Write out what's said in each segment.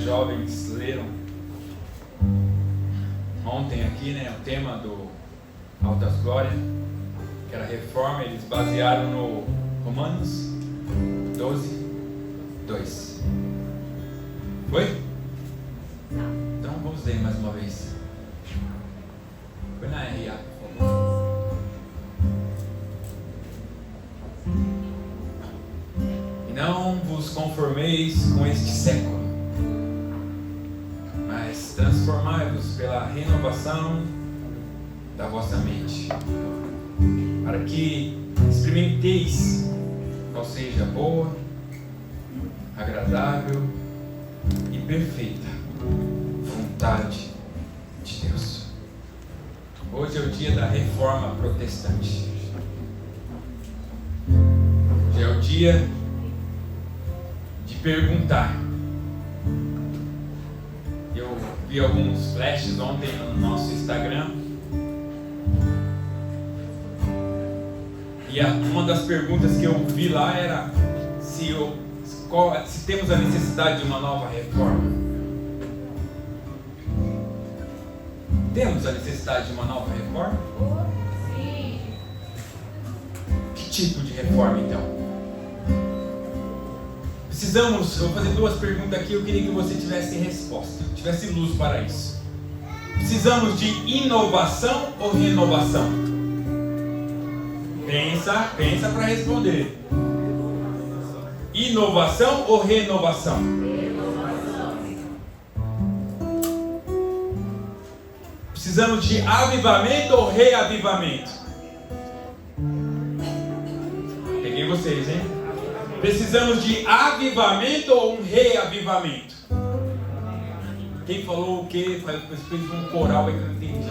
jovens leram ontem aqui, né, o tema do Altas Glórias, que era reforma. Eles basearam no Romanos 12, 2. Foi? Então vamos ler mais uma vez. Foi na RA, por favor. E não vos conformeis com este século, mas transformai-vos pela renovação da vossa mente, para que experimenteis qual seja a boa, agradável e perfeita vontade de Deus. Hoje é o dia da reforma protestante. Hoje é o dia de perguntar. Eu vi alguns flashes ontem no nosso Instagram, e uma das perguntas que eu vi lá era se temos a necessidade de uma nova reforma. Temos a necessidade de uma nova reforma? Sim. Que tipo de reforma então? Precisamos, eu vou fazer duas perguntas aqui, eu queria que você tivesse resposta, tivesse luz para isso. Precisamos de inovação ou renovação? Pensa para responder. Inovação ou renovação? Precisamos de avivamento ou reavivamento? Peguei vocês, hein? Precisamos de avivamento ou um reavivamento? Quem falou o quê? Fez um coral aí que eu não entendi.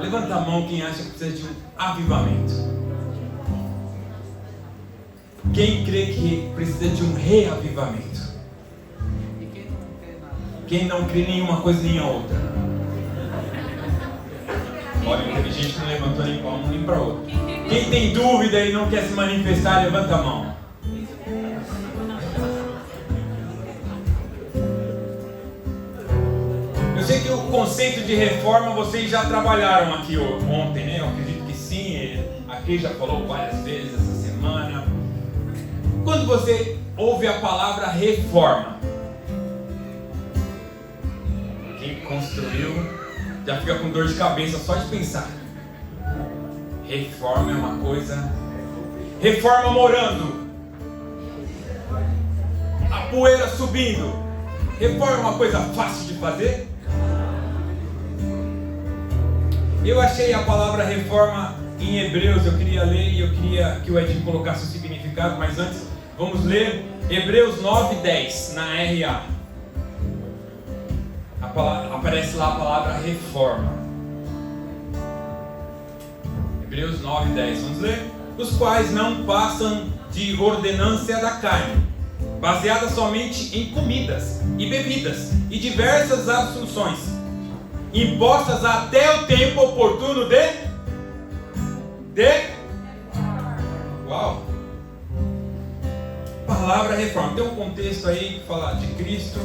Levanta a mão quem acha que precisa de um avivamento. Quem crê que precisa de um reavivamento? Quem não crê nenhuma coisa nem a outra? Olha, teve gente que não levantou nem para um nem para outro. Quem tem dúvida e não quer se manifestar, levanta a mão. Eu sei que o conceito de reforma vocês já trabalharam aqui ontem, né? Eu acredito que sim. Aqui já falou várias vezes essa semana. Quando você ouve a palavra reforma, quem construiu já fica com dor de cabeça só de pensar. Reforma é uma coisa. Reforma morando, a poeira subindo. Reforma é uma coisa fácil de fazer? Eu achei a palavra reforma em Hebreus. Eu queria ler e eu queria que o Edinho colocasse o significado, mas antes vamos ler Hebreus 9:10 na RA. Aparece lá a palavra reforma. Hebreus 9:10, vamos ler? Os quais não passam de ordenância da carne, baseada somente em comidas e bebidas e diversas absorções, impostas até o tempo oportuno de uau! Palavra reforma. Tem um contexto aí que fala de Cristo.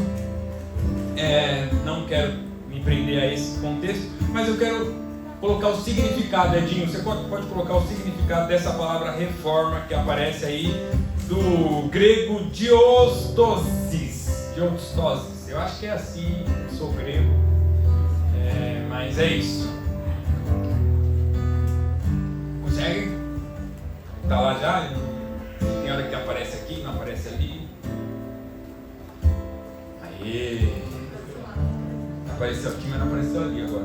Não quero me prender a esse contexto, mas eu quero colocar o significado. Edinho, você pode colocar o significado dessa palavra reforma que aparece aí, do grego diastosis. Eu acho que é assim, eu sou grego, mas é isso. Consegue? Tá lá já? Tem hora que aparece aqui, não aparece ali. Aê! Apareceu aqui, mas não apareceu ali agora.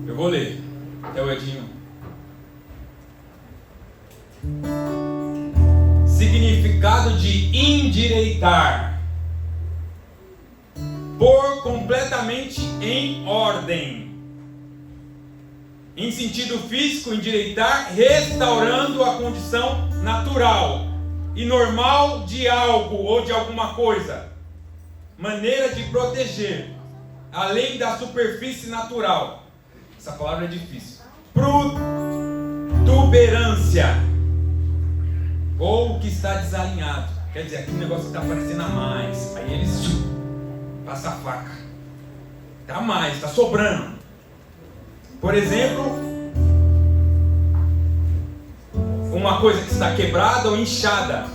Eu vou ler até o Edinho. Significado de endireitar: pôr completamente em ordem. Em sentido físico, endireitar, restaurando a condição natural e normal de algo ou de alguma coisa. Maneira de proteger, além da superfície natural. Essa palavra é difícil. Protuberância. ou o que está desalinhado. Quer dizer, aquele negócio que está parecendo a mais. Aí eles passam a faca. Está a mais, está sobrando. Por exemplo, uma coisa que está quebrada ou inchada.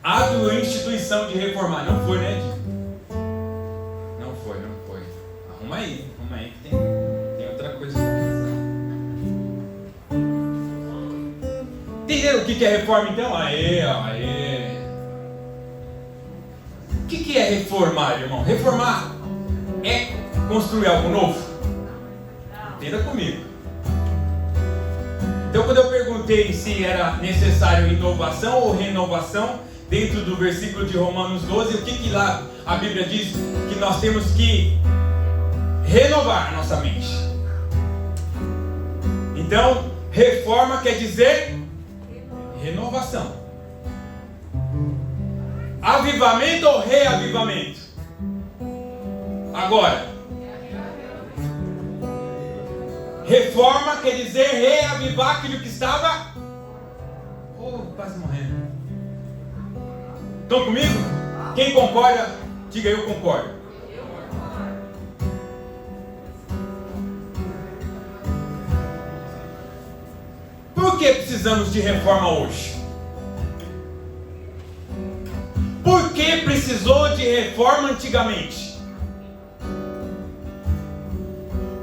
Ato ou instituição de reformar. Não foi, né, Edith? Não foi. Arruma aí que tem outra coisa para pensar. Entenderam o que é reforma então? Aê. O que é reformar, irmão? Reformar é construir algo novo? Entenda comigo. Então, quando eu perguntei se era necessário inovação ou renovação, dentro do versículo de Romanos 12, o que lá a Bíblia diz? Que nós temos que renovar a nossa mente. Então, reforma quer dizer renovação. Avivamento ou reavivamento? Agora, reforma quer dizer reavivar aquilo que estava quase morrendo. Estão comigo? Quem concorda, diga eu concordo. Por que precisamos de reforma hoje? Por que precisou de reforma antigamente?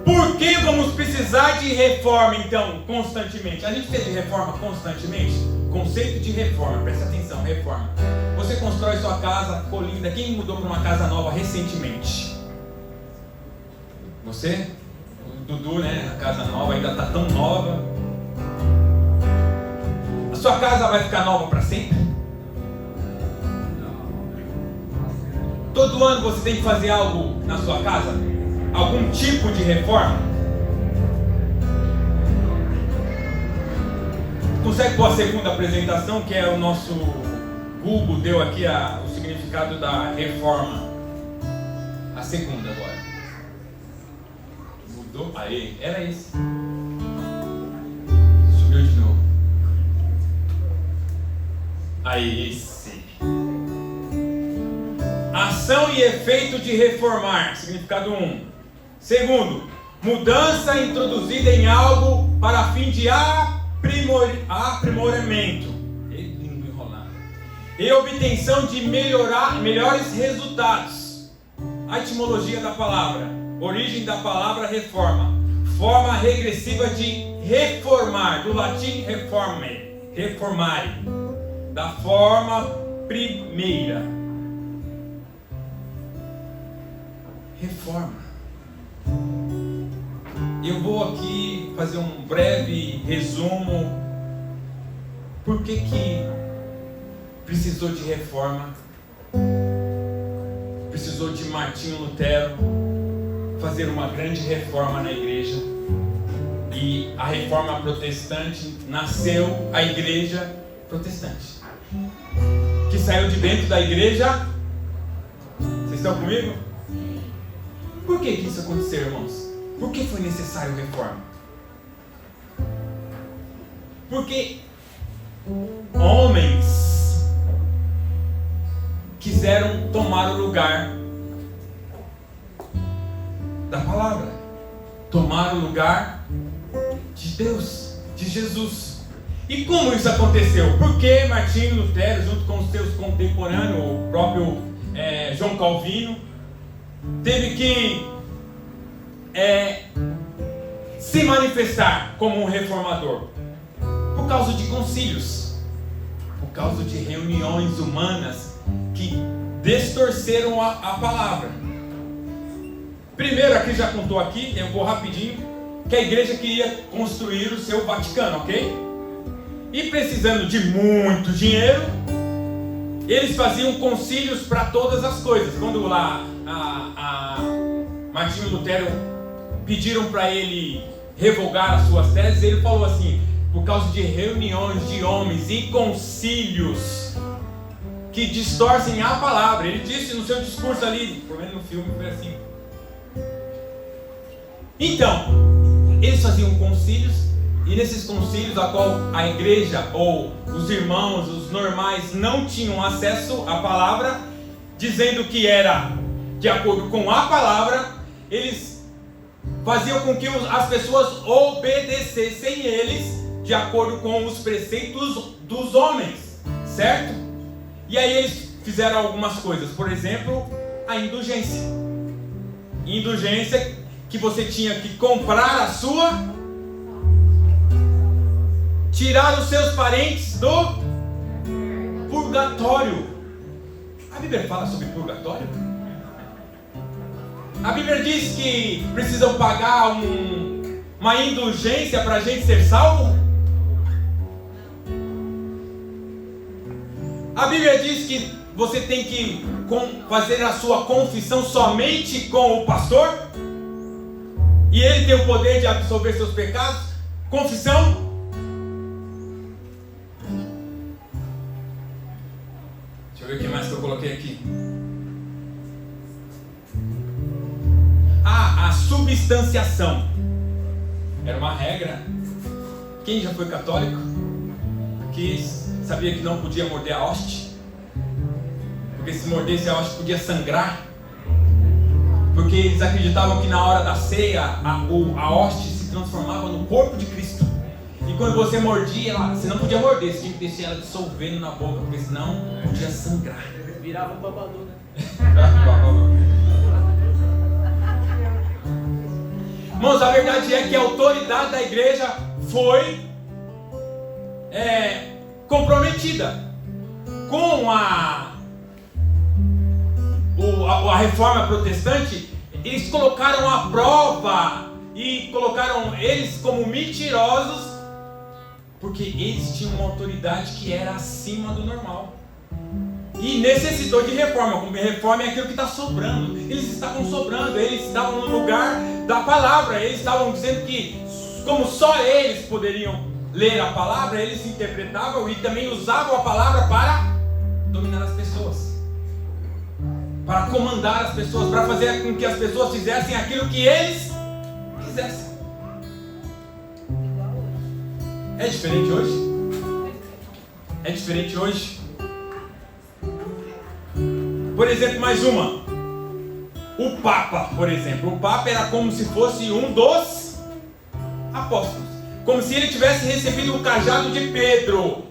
Por que vamos precisar de reforma então constantemente? A gente precisa de reforma constantemente? Conceito de reforma, presta atenção, reforma. Você constrói sua casa, ficou linda. Quem mudou para uma casa nova recentemente? Você? O Dudu, né? A casa nova ainda está tão nova. A sua casa vai ficar nova para sempre? Todo ano você tem que fazer algo na sua casa? Algum tipo de reforma? Consegue pôr a segunda apresentação, que é o nosso Google deu aqui o significado da reforma. A segunda agora. Mudou? Aí, era esse. Subiu de novo. Aí, esse. Ação e efeito de reformar. Significado 1. Segundo, mudança introduzida em algo para fim de aprimoramento e obtenção de melhores resultados. A etimologia da palavra, origem da palavra reforma, forma regressiva de reformar, do latim reformare, da forma primeira. Reforma. Eu vou aqui fazer um breve resumo. Por que precisou de reforma? Precisou de Martinho Lutero fazer uma grande reforma na igreja. E a reforma protestante nasceu a igreja protestante, que saiu de dentro da igreja. Vocês estão comigo? Por que isso aconteceu, irmãos? Por que foi necessário reforma? Porque homens quiseram tomar o lugar da palavra, tomar o lugar de Deus, de Jesus. E como isso aconteceu? Porque Martinho Lutero, junto com os seus contemporâneos, o próprio João Calvino, teve que se manifestar como um reformador por causa de concílios, por causa de reuniões humanas que distorceram a palavra. Primeiro, aqui já contou aqui, eu vou rapidinho, que a igreja queria construir o seu Vaticano, ok? E precisando de muito dinheiro, eles faziam concílios para todas as coisas. Quando lá Martinho Lutero pediram para ele revogar as suas teses, ele falou assim: por causa de reuniões de homens e concílios que distorcem a palavra. Ele disse no seu discurso ali, pelo menos no filme foi assim. Então, eles faziam concílios E nesses concílios a qual a igreja ou os irmãos, os normais, não tinham acesso à palavra, dizendo que era de acordo com a palavra, eles faziam com que as pessoas obedecessem eles de acordo com os preceitos dos homens, certo? E aí eles fizeram algumas coisas, por exemplo, a indulgência. Indulgência que você tinha que comprar a sua, tirar os seus parentes do purgatório. A Bíblia fala sobre purgatório? A Bíblia diz que precisam pagar uma indulgência para a gente ser salvo? A Bíblia diz que você tem que fazer a sua confissão somente com o pastor? E ele tem o poder de absolver seus pecados? Confissão? Deixa eu ver o que mais que eu coloquei aqui. A substanciação. Era uma regra. Quem já foi católico? Que sabia que não podia morder a hoste? Porque se mordesse a hoste podia sangrar. Porque eles acreditavam que na hora da ceia a hoste se transformava no corpo de Cristo. E quando você mordia ela, você não podia morder, você tinha que deixar ela dissolvendo na boca, porque senão podia sangrar. Virava um babadu, né? Irmãos, a verdade é que a autoridade da igreja foi comprometida com a reforma protestante. Eles colocaram à prova e colocaram eles como mentirosos, porque eles tinham uma autoridade que era acima do normal e necessitou de reforma. Como reforma é aquilo que está sobrando. Eles estavam sobrando, eles estavam no lugar da palavra. Eles estavam dizendo que como só eles poderiam ler a palavra, eles interpretavam e também usavam a palavra para dominar as pessoas, para comandar as pessoas, para fazer com que as pessoas fizessem aquilo que eles quisessem. É diferente hoje? É diferente hoje? Por exemplo, mais uma. O Papa, por exemplo. O Papa era como se fosse um dos apóstolos. Como se ele tivesse recebido o cajado de Pedro.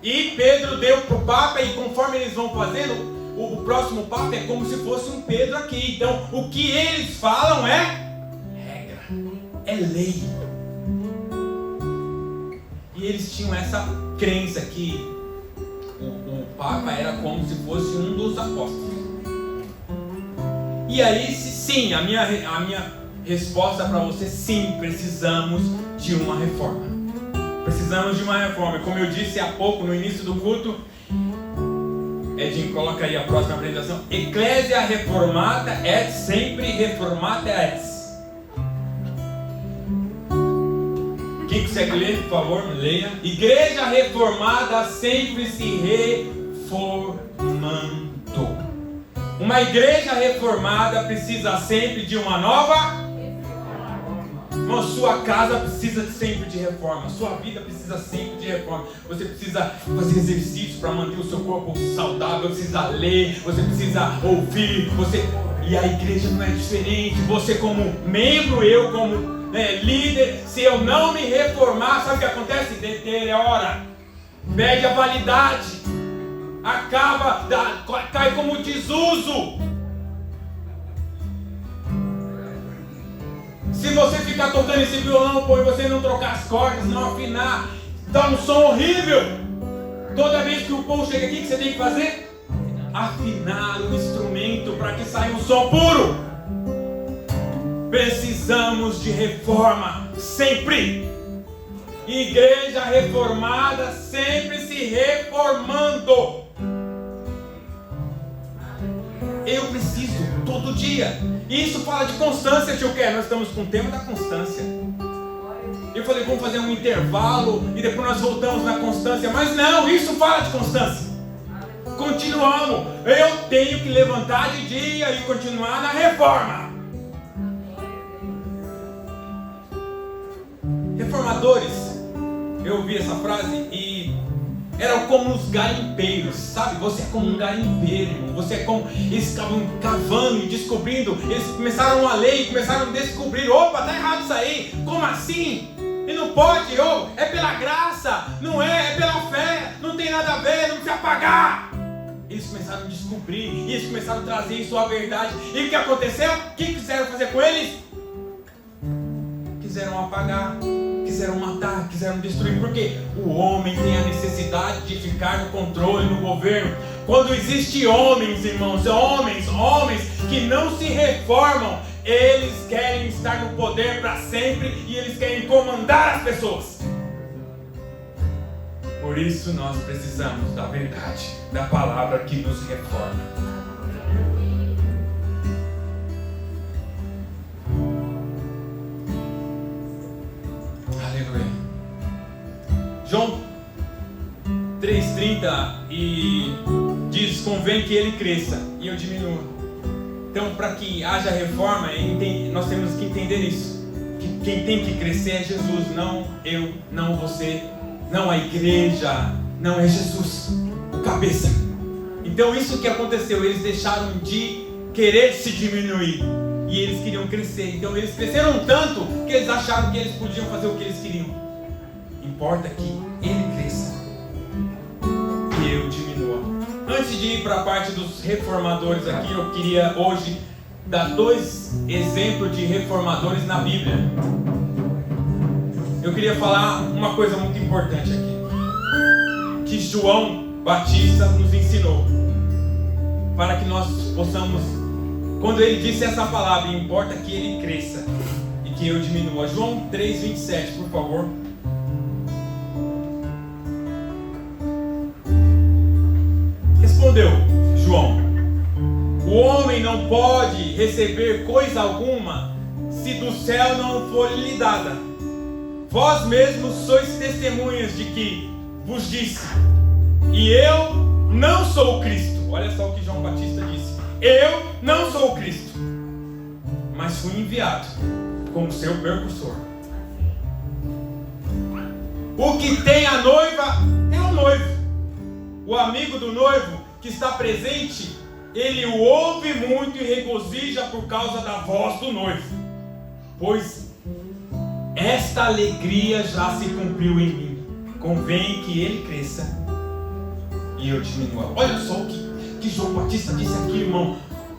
E Pedro deu para o Papa, e conforme eles vão fazendo, o próximo Papa é como se fosse um Pedro aqui. Então, o que eles falam é regra, é lei. E eles tinham essa crença que o Papa era como se fosse um dos apóstolos. E aí, sim, a minha resposta para você, sim, precisamos de uma reforma. Precisamos de uma reforma. Como eu disse há pouco, no início do culto, Edinho, coloca aí a próxima apresentação. Eclésia reformata é sempre reformata é. Quem consegue ler, por favor, leia. Igreja reformada sempre se reformando. Uma igreja reformada precisa sempre de uma nova. Irmão, sua casa precisa sempre de reforma. Sua vida precisa sempre de reforma. Você precisa fazer exercícios para manter o seu corpo saudável. Você precisa ler, você precisa ouvir. E a igreja não é diferente. Você como membro, eu como líder, se eu não me reformar, sabe o que acontece? Deteriora, perde a validade, acaba, cai como desuso. Se você ficar tocando esse violão, pô, e você não trocar as cordas, não afinar, dá um som horrível. Toda vez que o povo chega aqui, o que você tem que fazer? Afinar o instrumento para que saia um som puro. Precisamos de reforma, sempre. Igreja reformada, sempre se reformando. Eu preciso, todo dia. E isso fala de constância, tio Ké. Nós estamos com o tema da constância. Eu falei, vamos fazer um intervalo e depois nós voltamos na constância. Mas não, isso fala de constância. Continuamos. Eu tenho que levantar de dia e continuar na reforma. Reformadores, eu ouvi essa frase e eram como os garimpeiros, sabe? Você é como um garimpeiro, irmão. Você é como... Eles estavam cavando e descobrindo. Eles começaram a ler e começaram a descobrir. Opa, tá errado isso aí. Como assim? E não pode, é pela graça. Não é pela fé. Não tem nada a ver, não precisa pagar. Eles começaram a descobrir. E eles começaram a trazer isso à verdade. E o que aconteceu? O que quiseram fazer com eles? Quiseram apagar, quiseram matar, quiseram destruir, porque o homem tem a necessidade de ficar no controle, no governo. Quando existem homens, irmãos, homens que não se reformam, eles querem estar no poder para sempre e eles querem comandar as pessoas. Por isso nós precisamos da verdade, da palavra que nos reforma. João 3,30 e diz: convém que ele cresça e eu diminua. Então, para que haja reforma, nós temos que entender isso. Que quem tem que crescer é Jesus, não eu, não você, não a igreja, não é Jesus, o cabeça. Então, isso que aconteceu, eles deixaram de querer se diminuir e eles queriam crescer. Então, eles cresceram tanto que eles acharam que eles podiam fazer o que eles queriam. Importa que ele cresça, que eu diminua. Antes de ir para a parte dos reformadores aqui, eu queria hoje dar 2 exemplos de reformadores na Bíblia. Eu queria falar uma coisa muito importante aqui, que João Batista nos ensinou, para que nós possamos, quando ele disse essa palavra, importa que ele cresça e que eu diminua. João 3,27, por favor. Respondeu João: o homem não pode receber coisa alguma se do céu não for lhe dada. Vós mesmos sois testemunhas de que vos disse, e eu não sou o Cristo. Olha só o que João Batista disse: eu não sou o Cristo, mas fui enviado como seu precursor. O que tem a noiva é o noivo. O amigo do noivo que está presente, ele o ouve muito e regozija por causa da voz do noivo, pois esta alegria já se cumpriu em mim. Convém que ele cresça e eu diminua. Olha só o que João Batista disse aqui, irmão.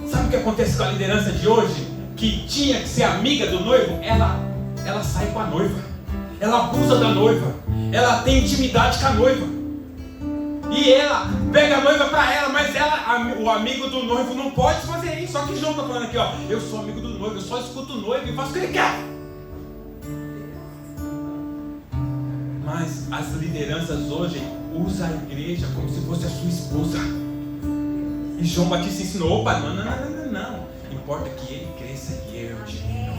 Sabe o que acontece com a liderança de hoje? Que tinha que ser amiga do noivo, ela sai com a noiva, ela abusa da noiva, ela tem intimidade com a noiva. E ela pega a noiva para ela, mas o amigo do noivo não pode fazer isso. Só que João está falando aqui, eu sou amigo do noivo, eu só escuto o noivo e faço o que ele quer. Mas as lideranças hoje usam a igreja como se fosse a sua esposa. E João Batista ensinou: opa, não. Importa que ele cresça e eu diminua.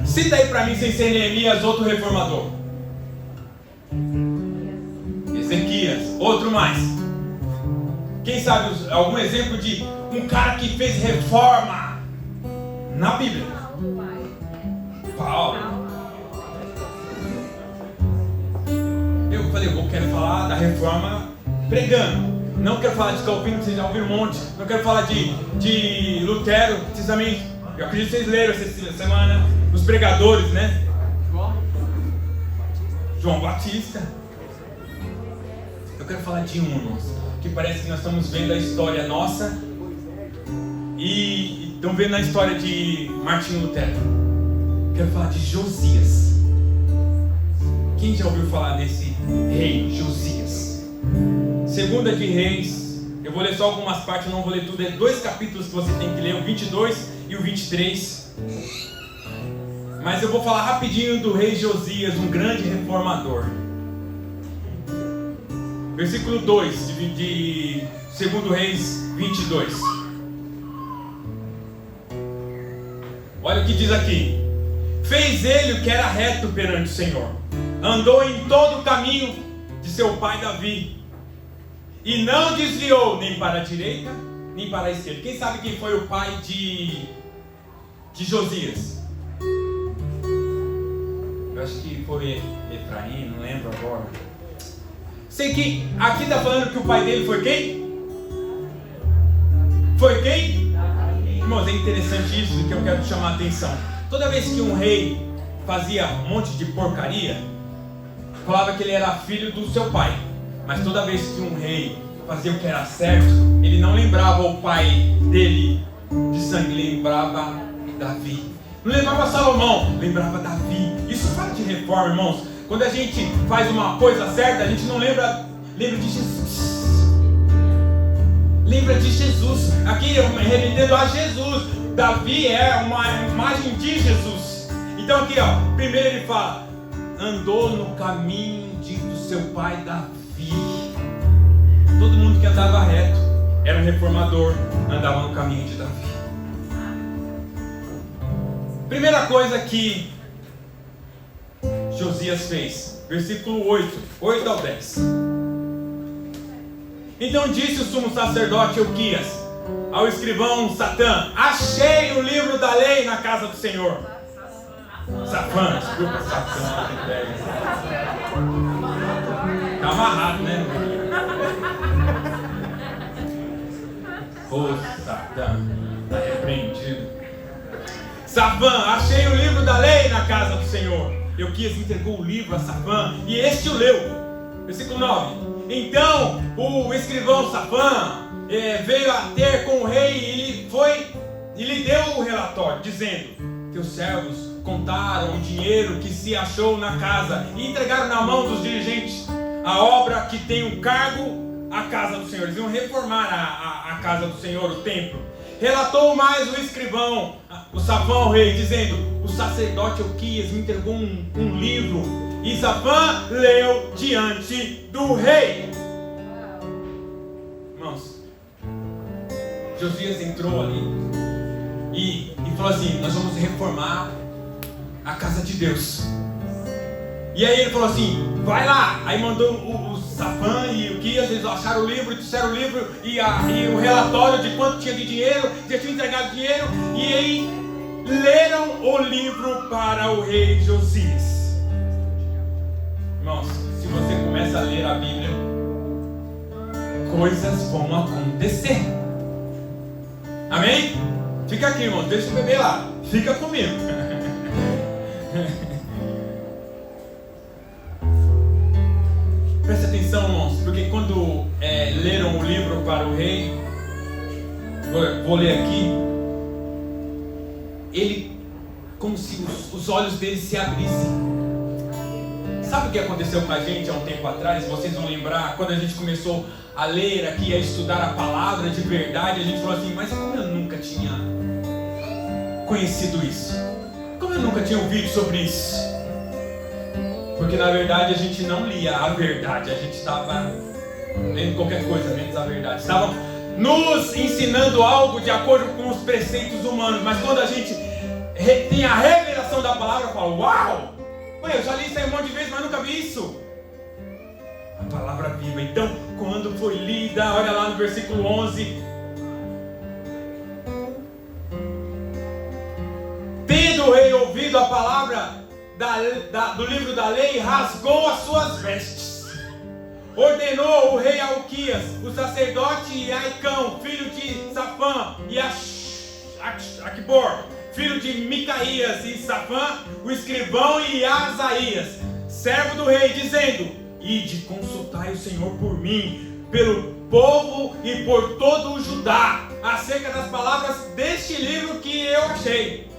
Cita aí para mim, sem ser Neemias, outro reformador. Ezequias, outro mais. Quem sabe algum exemplo de um cara que fez reforma na Bíblia? Paulo. Eu falei, eu quero falar da reforma pregando. Não quero falar de Calvino, vocês já ouviram um monte. Não quero falar de Lutero, vocês também. Eu acredito que vocês leram essa semana os pregadores, né? João Batista. Eu quero falar de irmãos, que parece que nós estamos vendo a história nossa e estamos vendo a história de Martinho Lutero. Quero falar de Josias. Quem já ouviu falar desse rei Josias? Segunda de Reis, eu vou ler só algumas partes, eu não vou ler tudo, é 2 capítulos que você tem que ler, o 22 e o 23. Mas eu vou falar rapidinho do rei Josias, um grande reformador. Versículo 2 de 2 Reis 22. Olha o que diz aqui: fez ele o que era reto perante o Senhor, andou em todo o caminho de seu pai Davi, e não desviou nem para a direita nem para a esquerda. Quem sabe quem foi o pai de Josias? Eu acho que foi Efraim, não lembro agora. Sei que aqui está falando que o pai dele foi quem? Foi quem? Irmãos, é interessante isso que eu quero chamar a atenção. Toda vez que um rei fazia um monte de porcaria, falava que ele era filho do seu pai. Mas toda vez que um rei fazia o que era certo, ele não lembrava o pai dele de sangue, lembrava Davi. Não lembrava Salomão, lembrava Davi. Isso fala de reforma, irmãos. Quando a gente faz uma coisa certa, a gente não lembra de Jesus. Lembra de Jesus. Aqui remetendo a Jesus. Davi é uma imagem de Jesus. Então aqui, primeiro ele fala: andou no caminho do seu pai Davi. Todo mundo que andava reto era um reformador, andava no caminho de Davi. Primeira coisa que Josias fez, versículo 8 ao 10. Então disse o sumo sacerdote Euquias ao escrivão Satã: achei o livro da lei na casa do Senhor. Safã, desculpa, Satã. Tá amarrado, né? Ô Satã, tá repreendido. Safã, achei o livro da lei na casa do Senhor. Euquias entregou o livro a Safã e este o leu. Versículo 9. Então o escrivão Safã veio a ter com o rei e lhe deu o relatório, dizendo: teus servos contaram o dinheiro que se achou na casa e entregaram na mão dos dirigentes a obra que tem um cargo à casa do Senhor. Eles iam reformar a casa do Senhor, o templo. Relatou mais o escrivão, o Safã ao rei, dizendo: o sacerdote Euquias me entregou um livro. E Safã leu diante do rei. Irmãos, Josias entrou ali e falou assim: nós vamos reformar a casa de Deus. E aí ele falou assim: vai lá. Aí mandou o Safã e o Euquias, eles acharam o livro, trouxeram o livro e o relatório de quanto tinha de dinheiro, já tinha entregado dinheiro. E aí leram o livro para o rei Josias. Irmãos, se você começa a ler a Bíblia, coisas vão acontecer. Amém? Fica aqui, irmão, deixa o bebê lá. Fica comigo. Preste atenção, irmãos, porque quando leram o livro para o rei, vou ler aqui, ele, como se os olhos dele se abrissem. Sabe o que aconteceu com a gente há um tempo atrás? Vocês vão lembrar, quando a gente começou a ler aqui, a estudar a palavra de verdade, a gente falou assim: mas como eu nunca tinha conhecido isso? Como eu nunca tinha ouvido sobre isso? Porque na verdade a gente não lia a verdade, a gente estava lendo qualquer coisa menos a verdade. Estavam nos ensinando algo de acordo com os preceitos humanos, mas quando a gente tem a revelação da palavra, fala: uau! Eu já li isso aí um monte de vezes, mas nunca vi isso. A palavra viva. Então, quando foi lida, olha lá no versículo 11. Tendo o rei ouvido a palavra do livro da lei, rasgou as suas vestes. Ordenou o rei a Euquias, o sacerdote Aicão, filho de Safã, e Aquibor, filho de Micaías, e Safã, o escrivão, e Asaías, servo do rei, dizendo: ide, consultai o Senhor por mim, pelo povo e por todo o Judá, acerca das palavras deste livro que eu achei.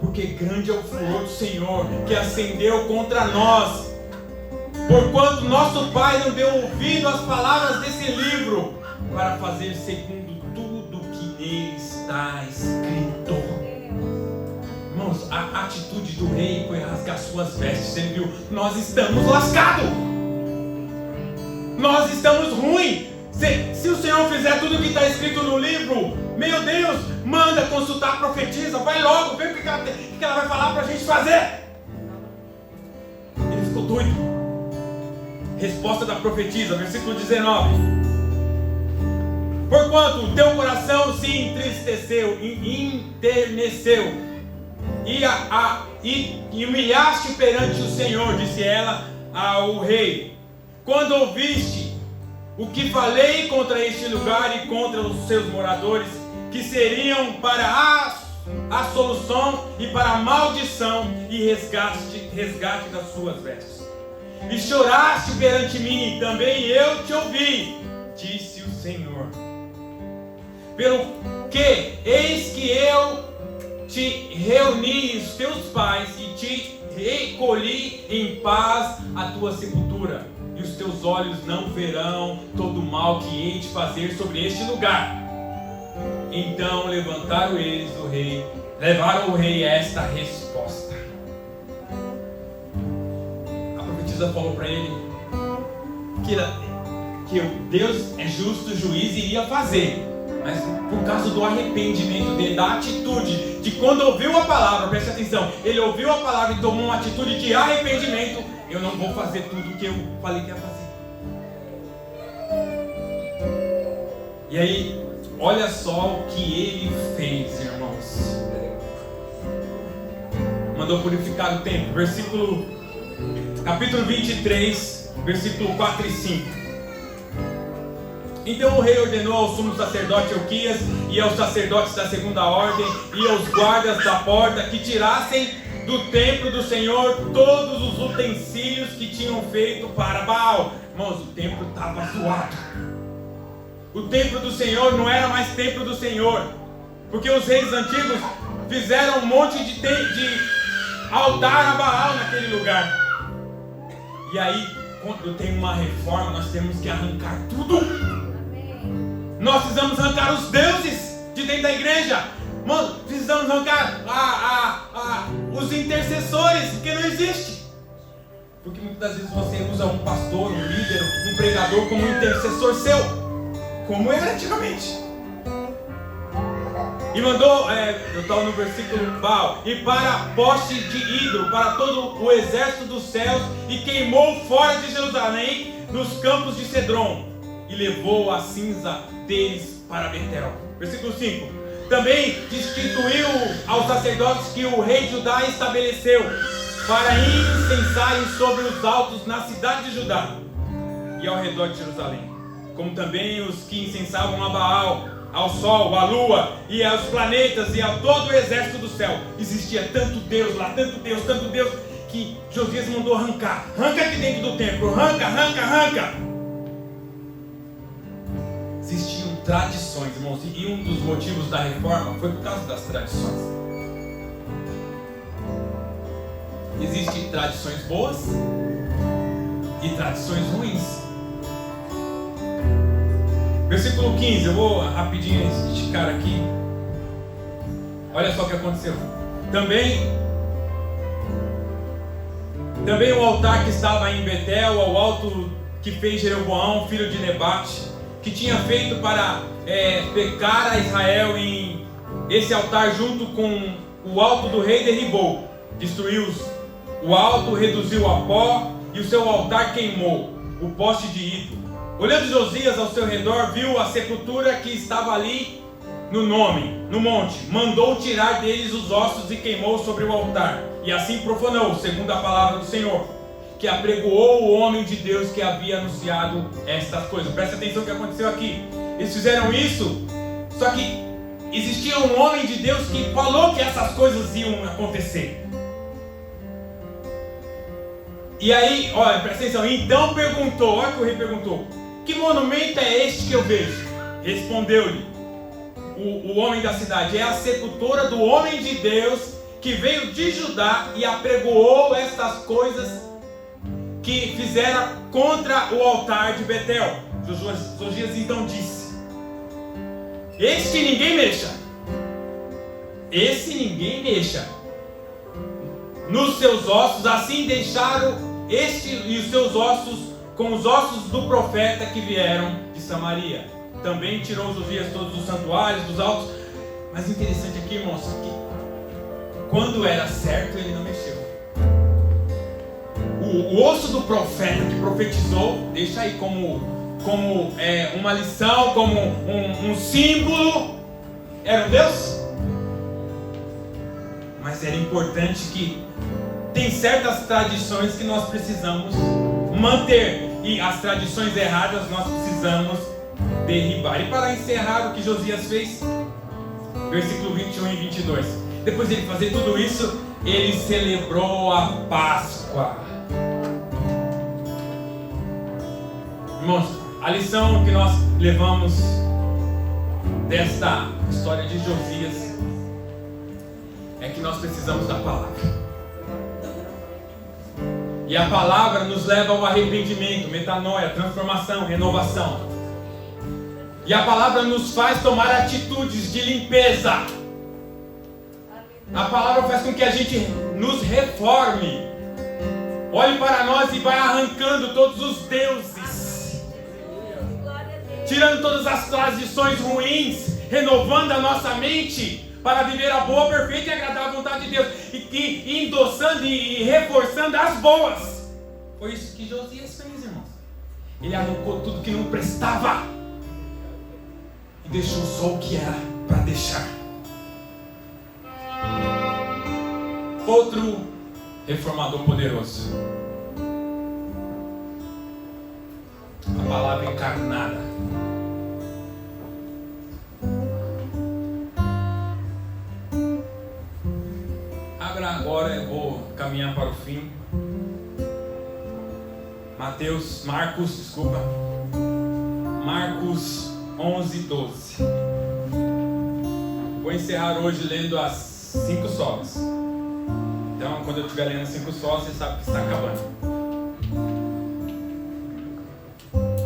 Porque grande é o furor do Senhor, que acendeu contra nós, porquanto nosso pai não deu ouvido às palavras desse livro, para fazer segundo tudo que nele está escrito. Irmãos, a atitude do rei foi rasgar suas vestes. Ele viu: nós estamos lascados, nós estamos ruins. Se o Senhor fizer tudo o que está escrito no livro, meu Deus, manda consultar a profetisa, vai logo, vê o que ela vai falar para a gente fazer. Ele ficou doido. Resposta da profetisa, versículo 19: porquanto o teu coração se entristeceu, enterneceu, e e humilhaste perante o Senhor, disse ela ao rei, quando ouviste o que falei contra este lugar e contra os seus moradores, que seriam para a solução e para a maldição e resgate das suas vestes. E choraste perante mim, e também eu te ouvi, disse o Senhor. Pelo que, eis que eu te reuni os teus pais e te recolhi em paz à tua sepultura, e os teus olhos não verão todo o mal que hei de fazer sobre este lugar. Então levaram o rei esta resposta. A profetisa falou para ele que Deus é justo, juiz, e iria fazer, mas por causa do arrependimento dele, da atitude, de quando ouviu a palavra, preste atenção, ele ouviu a palavra e tomou uma atitude de arrependimento. Eu não vou fazer tudo o que eu falei que ia fazer. E aí, olha só o que ele fez, irmãos. Mandou purificar o templo. Capítulo 23, versículo 4 e 5. Então o rei ordenou ao sumo sacerdote Elquias e aos sacerdotes da segunda ordem e aos guardas da porta que tirassem do templo do Senhor todos os utensílios que tinham feito para Baal. Irmãos, o templo estava zoado. O templo do Senhor não era mais templo do Senhor, porque os reis antigos fizeram um monte de altar a Baal naquele lugar. E aí, quando tem uma reforma, nós temos que arrancar tudo. Nós precisamos arrancar os deuses de dentro da igreja. Mano, precisamos arrancar os intercessores, porque não existe. Porque muitas das vezes você usa um pastor, um líder, um pregador como um intercessor seu, como era antigamente. E mandou, eu estou no versículo Baal, e para poste de ídolo, para todo o exército dos céus, e queimou fora de Jerusalém, nos campos de Cedron, e levou a cinza deles para Betel. Versículo 5. Também destituiu aos sacerdotes que o rei de Judá estabeleceu, para incensarem sobre os altos na cidade de Judá e ao redor de Jerusalém, como também os que incensavam a Baal, ao sol, à lua e aos planetas e a todo o exército do céu. Existia tanto Deus lá, tanto Deus, que Josias mandou arrancar. Arranca de dentro do templo, arranca. Existiam tradições, irmãos, e um dos motivos da reforma foi por causa das tradições. Existem tradições boas e tradições ruins. Versículo 15, eu vou rapidinho esticar aqui. Olha só o que aconteceu. Também o altar que estava em Betel, ao alto que fez Jeroboão, filho de Nebate, que tinha feito para pecar a Israel, em esse altar junto com o alto do rei derribou, destruiu o alto, reduziu a pó, e o seu altar queimou, o poste de ídolo. Olhando Josias ao seu redor, viu a sepultura que estava ali no monte, mandou tirar deles os ossos e queimou sobre o altar, e assim profanou, segundo a palavra do Senhor, que apregoou o homem de Deus que havia anunciado estas coisas. Presta atenção no que aconteceu aqui. Eles fizeram isso, só que existia um homem de Deus que falou que essas coisas iam acontecer. E aí, olha, presta atenção. Então perguntou, olha o que o rei perguntou: que monumento é este que eu vejo? Respondeu-lhe o homem da cidade: é a sepultura do homem de Deus que veio de Judá e apregoou estas coisas que fizeram contra o altar de Betel. Josias então disse: esse ninguém mexa. Nos seus ossos, assim deixaram este e os seus ossos com os ossos do profeta que vieram de Samaria. Também tirou Josias todos os santuários dos altos. Mas interessante aqui, irmãos, que quando era certo ele não mexeu. O osso do profeta que profetizou, deixa aí como uma lição, como um símbolo, era um Deus. Mas era importante que tem certas tradições que nós precisamos manter, e as tradições erradas nós precisamos derribar. E para encerrar o que Josias fez, versículo 21 e 22. Depois de ele fazer tudo isso, ele celebrou a Páscoa. Irmãos, a lição que nós levamos desta história de Josias é que nós precisamos da palavra. E a palavra nos leva ao arrependimento, metanoia, transformação, renovação. E a palavra nos faz tomar atitudes de limpeza. A palavra faz com que a gente nos reforme. Olhe para nós e vai arrancando todos os deuses, tirando todas as tradições ruins, renovando a nossa mente para viver a boa, perfeita e agradável vontade de Deus, e endossando e reforçando as boas. Foi isso que Josias fez, irmãos. Ele arrancou tudo que não prestava e deixou só o que era para deixar. Outro reformador poderoso, a palavra encarnada. Agora eu vou caminhar para o fim. Marcos 11:12. Vou encerrar hoje lendo as 5 solas. Então, quando eu estiver lendo as 5 solas, você sabe que está acabando.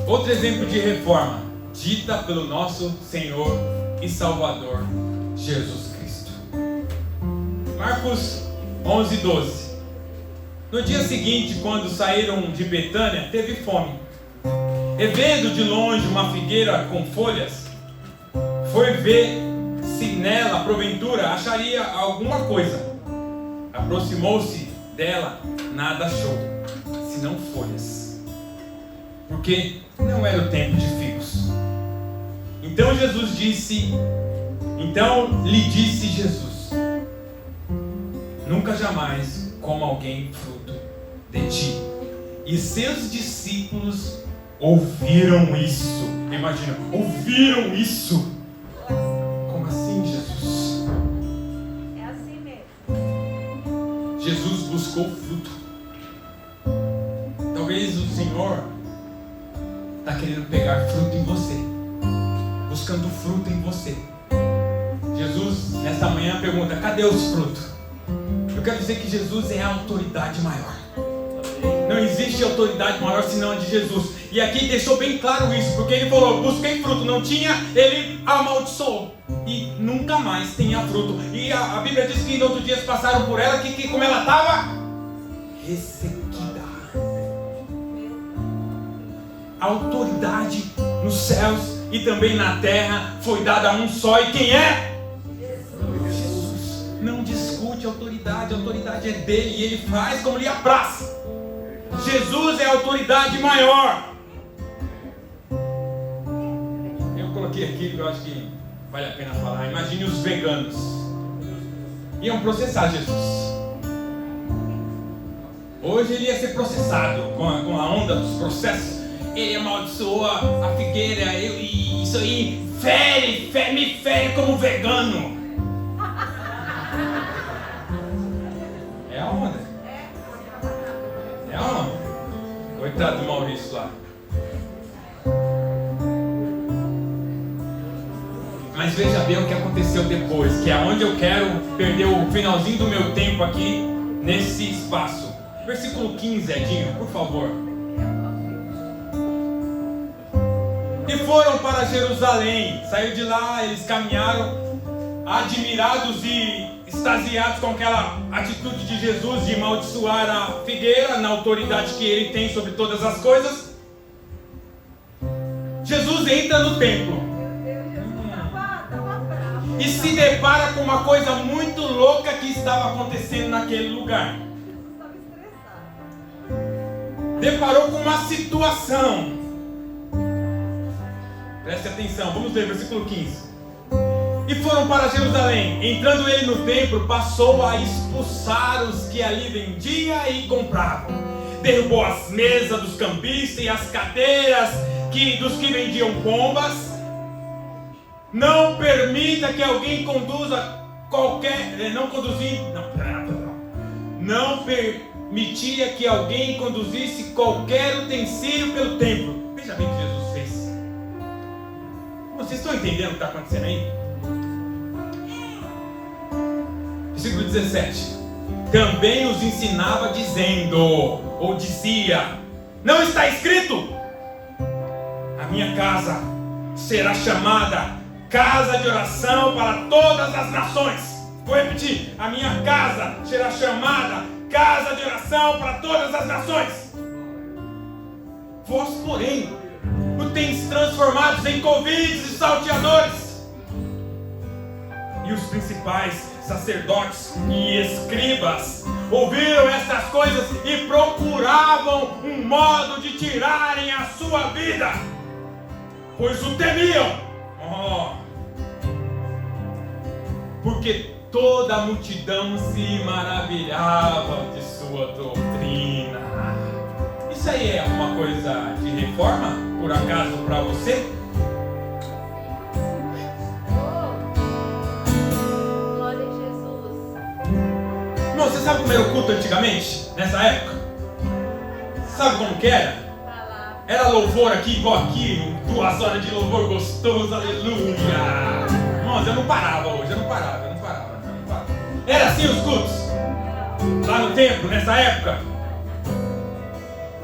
Outro exemplo de reforma, dita pelo nosso Senhor e Salvador Jesus Cristo. Marcos 11:12. No dia seguinte, quando saíram de Betânia, teve fome. E vendo de longe uma figueira com folhas, foi ver se nela, porventura, acharia alguma coisa. Aproximou-se dela, nada achou, senão folhas, porque não era o tempo de figos. Então lhe disse Jesus: nunca jamais coma alguém fruto de ti. E seus discípulos ouviram isso. Imagina, ouviram isso. Como assim, Jesus? É assim mesmo. Jesus buscou fruto. Talvez o Senhor está querendo pegar fruto em você, buscando fruto em você. Jesus, nesta manhã, pergunta: cadê os frutos? Eu quero dizer que Jesus é a autoridade maior. Não existe autoridade maior senão a de Jesus. E aqui deixou bem claro isso, porque ele falou: busquei fruto, não tinha, ele amaldiçoou e nunca mais tenha fruto. E a Bíblia diz que em outros dias passaram por ela, que como ela estava ressequida. A autoridade nos céus e também na terra foi dada a um só, e quem é? Jesus. Não discute a autoridade é dele, e ele faz como lhe apraz. Jesus é a autoridade maior. Eu coloquei aqui porque eu acho que vale a pena falar. Imagine os veganos. Iam processar Jesus. Hoje ele ia ser processado com a onda dos processos. Ele amaldiçoou a figueira. E isso aí me fere como vegano. É a onda. É a onda. Coitado do Maurício lá. Mas veja bem o que aconteceu depois, que é onde eu quero perder o finalzinho do meu tempo aqui, nesse espaço. Versículo 15, Edinho, por favor. E foram para Jerusalém. Saiu de lá, eles caminharam, admirados e extasiados com aquela atitude de Jesus de amaldiçoar a figueira, na autoridade que ele tem sobre todas as coisas. Jesus entra no templo e se depara com uma coisa muito louca que estava acontecendo naquele lugar. Deparou com uma situação. Preste atenção, vamos ler versículo 15. E foram para Jerusalém. Entrando ele no templo, passou a expulsar os que ali vendiam e compravam. Derrubou as mesas dos cambistas e as cadeiras dos que vendiam pombas. Não permita que alguém conduza não permitia que alguém conduzisse qualquer utensílio pelo templo. Veja bem o que Jesus fez. Vocês estão entendendo o que está acontecendo aí? Versículo 17. Também os ensinava dizia: não está escrito, a minha casa será chamada casa de oração para todas as nações. Vou repetir: a minha casa será chamada casa de oração para todas as nações. Vós, porém, o tens transformados em covis e salteadores. E os principais sacerdotes e escribas ouviram estas coisas e procuravam um modo de tirarem a sua vida, pois o temiam. Porque toda a multidão se maravilhava de sua doutrina. Isso aí é uma coisa de reforma, por acaso, para você? Glória a Jesus. Irmão, você sabe como era o culto antigamente, nessa época? Sabe como que era? Era louvor aqui, igual aqui, 2 horas de louvor gostoso, aleluia. Irmãos, eu não parava hoje, eu não parava. Era assim os cultos? Lá no templo, nessa época?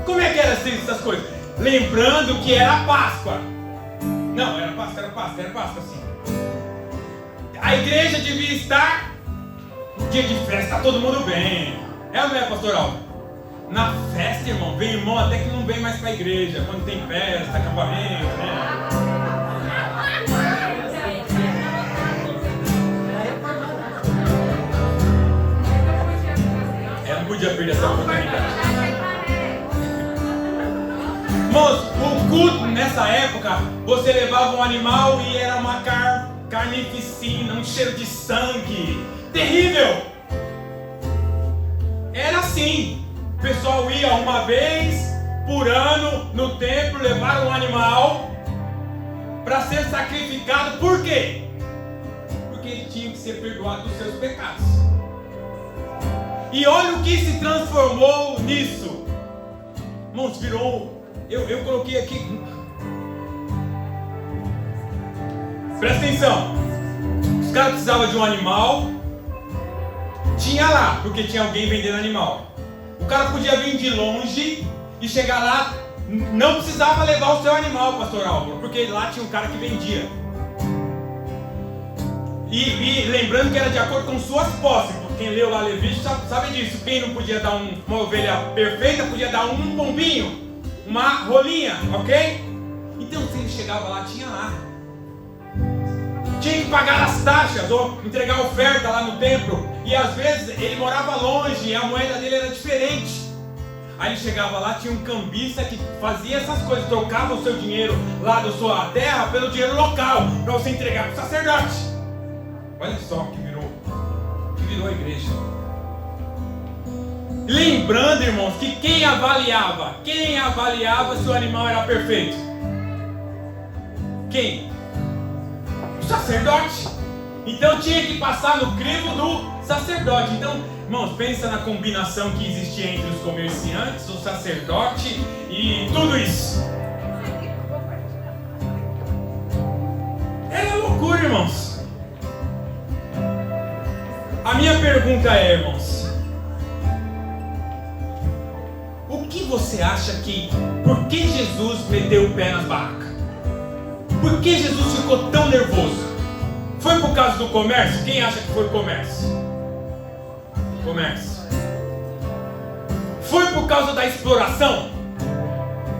Como é que era assim essas coisas? Lembrando que era Páscoa. Não, era Páscoa sim. A igreja devia estar dia de festa, tá todo mundo bem. É ou não é, pastor Alves? Na festa, irmão, vem irmão até que não vem mais para a igreja, quando tem festa, acampamento, né? Eu não podia perder essa oportunidade. Irmãos, o culto nessa época, você levava um animal e era uma carnificina, um cheiro de sangue terrível. Era assim. O pessoal ia uma vez por ano no templo levar um animal para ser sacrificado. Por quê? Porque ele tinha que ser perdoado dos seus pecados. E olha o que se transformou nisso. Irmãos, virou... Eu coloquei aqui... Presta atenção. Os caras precisavam de um animal. Tinha lá, porque tinha alguém vendendo animal. O cara podia vir de longe e chegar lá. Não precisava levar o seu animal, pastor Álvaro, porque lá tinha um cara que vendia. E lembrando que era de acordo com suas posses. Quem leu lá Levítico sabe disso. Quem não podia dar uma ovelha perfeita, podia dar um pombinho, uma rolinha, ok? Então se ele chegava lá, tinha lá. Tinha que pagar as taxas ou entregar a oferta lá no templo. E às vezes ele morava longe e a moeda dele era diferente. Aí ele chegava lá, tinha um cambista que fazia essas coisas, trocava o seu dinheiro lá da sua terra pelo dinheiro local, para você entregar para o sacerdote. Olha só o que virou a igreja. Lembrando, irmãos, que quem avaliava se o animal era perfeito? Quem? O sacerdote. Então tinha que passar no crivo do sacerdote. Então, irmãos, pensa na combinação que existia entre os comerciantes, o sacerdote e tudo isso. Era loucura, irmãos. A minha pergunta é, irmãos, o que você acha que... Por que Jesus meteu o pé nas barracas? Por que Jesus ficou tão nervoso? Foi por causa do comércio? Quem acha que foi o comércio? Comércio. Foi por causa da exploração?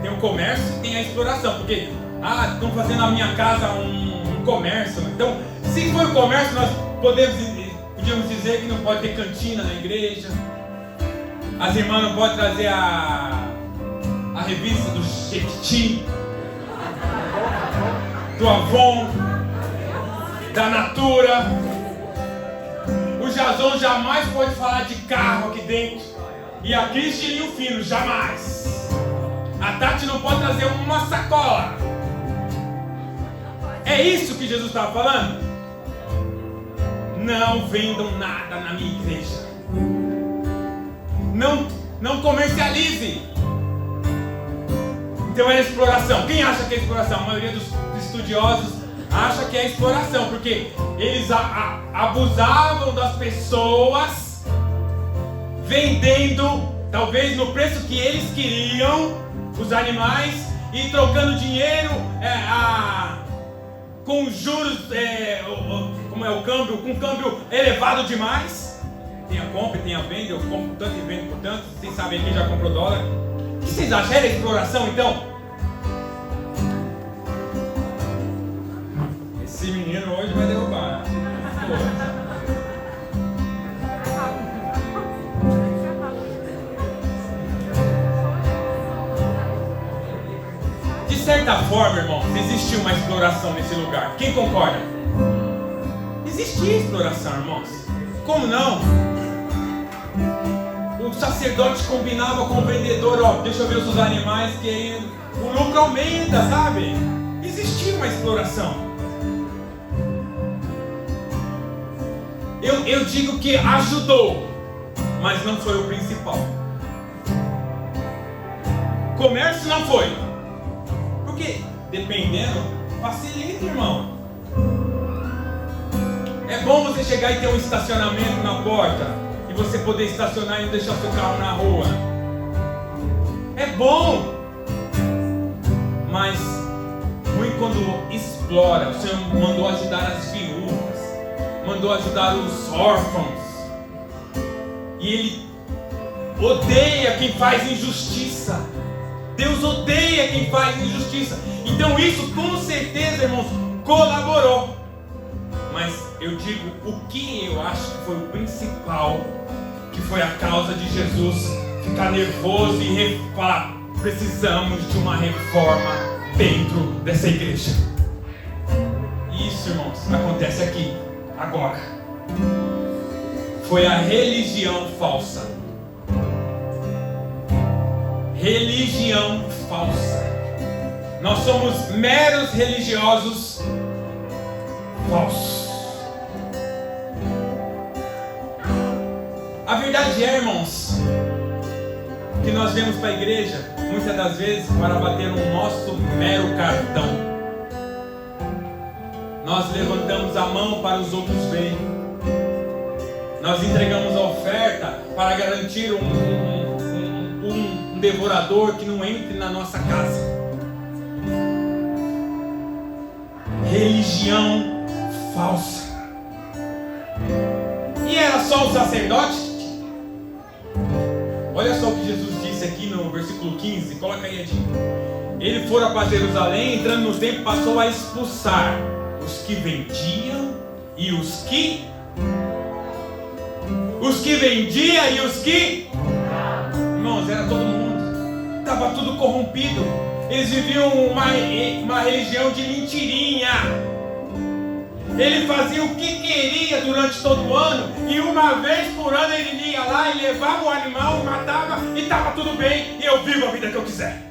Tem o comércio e tem a exploração. Porque, estão fazendo na minha casa um comércio. Então, se foi o comércio, nós podíamos dizer que não pode ter cantina na igreja. As irmãs não podem trazer a revista do Jequiti, do Avon. da Natura. O Jason jamais pode falar de carro aqui dentro. E a Cristi e o Fino, jamais. A Tati não pode trazer uma sacola. É isso que Jesus estava falando? Não vendam nada na minha igreja. Não comercialize. Então é exploração. Quem acha que é exploração? A maioria dos estudiosos acha que é exploração, porque eles abusavam das pessoas, vendendo, talvez no preço que eles queriam, os animais, e trocando dinheiro com juros, como é o câmbio, com câmbio elevado demais. Tem a compra e tem a venda, eu compro tanto e vendo por tanto. Vocês sabem quem já comprou dólar. O que vocês acham? Era exploração então? Esse menino hoje vai derrubar. De certa forma, irmão, existiu uma exploração nesse lugar. Quem concorda? Existia exploração, irmãos. Como não? O sacerdote combinava com o vendedor, ó, deixa eu ver os seus animais, que aí o lucro aumenta, sabe? Existia uma exploração. Eu digo que ajudou, mas não foi o principal. Comércio não foi. Porque, dependendo, facilita, irmão. É bom você chegar e ter um estacionamento na porta e você poder estacionar e não deixar o seu carro na rua. É bom. Mas ruim quando explora. O Senhor mandou ajudar as viúvas, mandou ajudar os órfãos. E Ele odeia quem faz injustiça. Deus odeia quem faz injustiça. Então isso com certeza, irmãos, colaborou. Mas eu digo o que eu acho que foi o principal, que foi a causa de Jesus ficar nervoso e falar: precisamos de uma reforma dentro dessa igreja. Isso, irmãos, acontece aqui, agora. Foi a religião falsa. Religião falsa. Nós somos meros religiosos falsos. A verdade é, irmãos, que nós vemos para a igreja muitas das vezes para bater no nosso mero cartão. Nós levantamos a mão para os outros verem. Nós entregamos a oferta para garantir um devorador que não entre na nossa casa. Religião falsa. E era só o sacerdote? Olha só o que Jesus disse aqui no versículo 15. Coloca aí, Edinho. Ele fora para Jerusalém, entrando no templo, passou a expulsar os que vendiam e os que vendia e os que... Irmãos, era todo mundo. Estava tudo corrompido. Eles viviam uma religião de mentirinha. Ele fazia o que queria durante todo o ano, e uma vez por ano ele ia lá e levava o animal e matava, e estava tudo bem, e eu vivo a vida que eu quiser.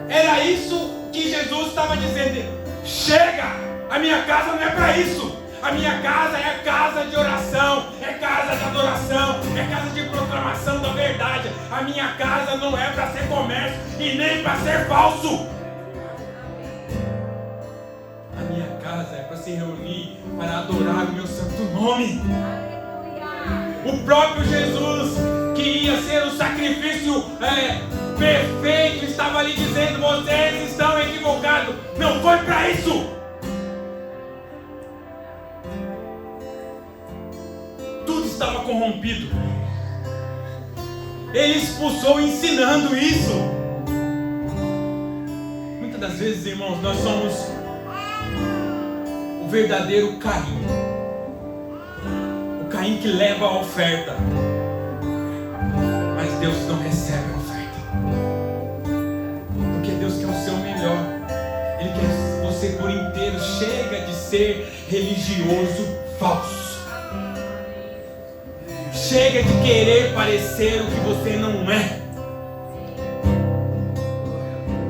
Era isso que Jesus estava dizendo: chega, a minha casa não é para isso. A minha casa é casa de oração, é casa de adoração, é casa de proclamação da verdade. A minha casa não é para ser comércio e nem para ser falso. A minha casa é para se reunir, para adorar o meu santo nome. O próprio Jesus, que ia ser o sacrifício perfeito, estava ali dizendo: vocês estão equivocados, não foi para isso. Tudo estava corrompido. Ele expulsou ensinando isso. Muitas das vezes, irmãos, nós somos o verdadeiro Caim. O Caim que leva a oferta, mas Deus não recebe a oferta, porque Deus quer o seu melhor. Ele quer você você por inteiro. Chega de ser religioso falso. Chega de querer parecer o que você não é.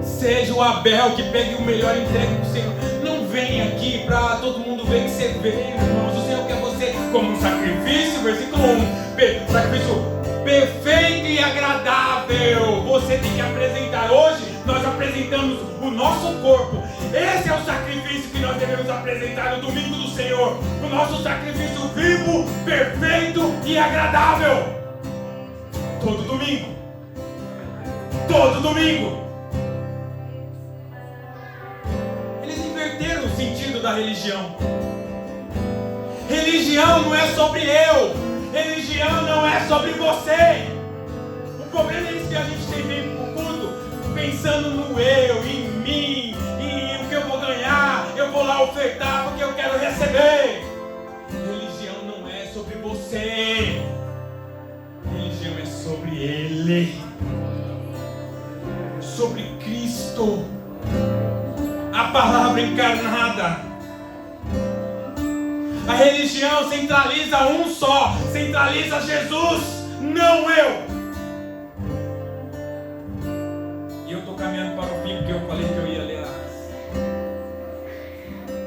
Seja o Abel que pegue o melhor e entregue para o Senhor. Não vem aqui para todo mundo ver que você veio, irmãos. O Senhor quer você como um sacrifício, versículo 1. Sacrifício perfeito e agradável. Você tem que apresentar. Hoje nós apresentamos o nosso corpo. Esse é o sacrifício que nós devemos apresentar no domingo do Senhor. O nosso sacrifício vivo, perfeito e agradável. Todo domingo. Todo domingo. Eles inverteram o sentido da religião. Religião não é sobre eu. Religião não é sobre você. O problema é que a gente tem vindo pro culto pensando no eu, em mim, em o que eu vou ganhar. Eu vou lá ofertar porque eu quero receber. Religião não é sobre você. Religião é sobre Ele, sobre Cristo, a palavra encarnada. A religião centraliza um só, centraliza Jesus, não eu. E eu estou caminhando para o fim, porque eu falei que eu ia ler